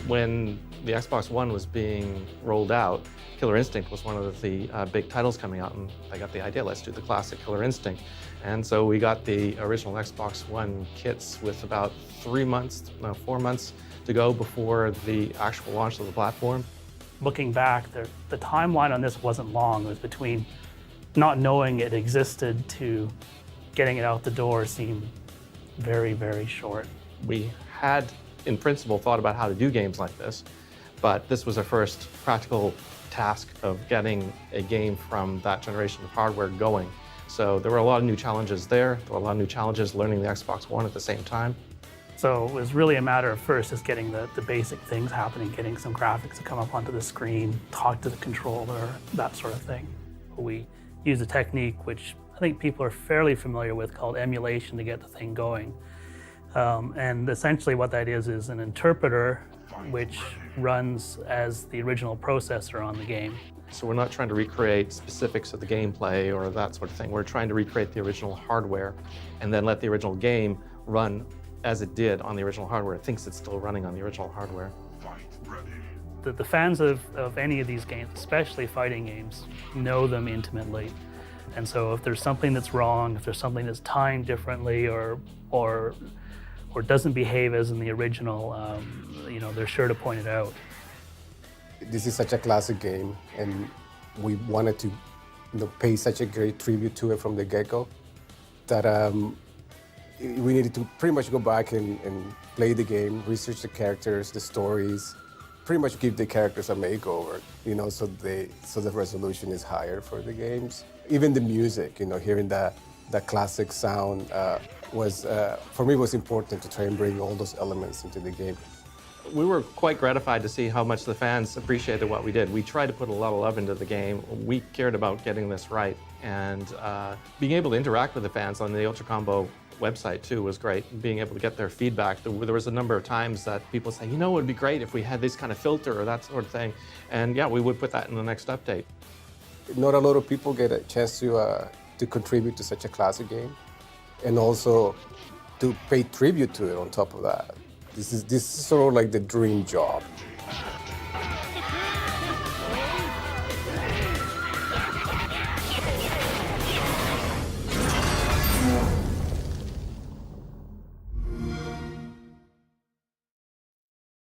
When the Xbox One was being rolled out, Killer Instinct was one of the big titles coming out, and I got the idea, let's do the classic Killer Instinct. And so we got the original Xbox One kits with about 4 months to go before the actual launch of the platform. Looking back, the timeline on this wasn't long. It was between not knowing it existed to getting it out the door seemed very, very short. We had, in principle, thought about how to do games like this, but this was our first practical task of getting a game from that generation of hardware going. So there were a lot of new challenges there. There were a lot of new challenges learning the Xbox One at the same time. So it was really a matter of first just getting the basic things happening, getting some graphics to come up onto the screen, talk to the controller, that sort of thing. We used a technique which I think people are fairly familiar with called emulation to get the thing going. And essentially what that is an interpreter which runs as the original processor on the game. So we're not trying to recreate specifics of the gameplay or that sort of thing. We're trying to recreate the original hardware and then let the original game run as it did on the original hardware. It thinks it's still running on the original hardware. The fans of any of these games, especially fighting games, know them intimately. And so if there's something that's wrong, if there's something that's timed differently or doesn't behave as in the original, they're sure to point it out. This is such a classic game, and we wanted to pay such a great tribute to it from the get-go that we needed to pretty much go back and play the game, research the characters, the stories, pretty much give the characters a makeover, so the resolution is higher for the games. Even the music, hearing that classic sound was, for me, was important to try and bring all those elements into the game. We were quite gratified to see how much the fans appreciated what we did. We tried to put a lot of love into the game. We cared about getting this right, and being able to interact with the fans on the Ultra Combo website too was great. Being able to get their feedback. There was a number of times that people say, it would be great if we had this kind of filter or that sort of thing. And yeah, we would put that in the next update. Not a lot of people get a chance to contribute to such a classic game, and also to pay tribute to it on top of that. This is sort of like the dream job.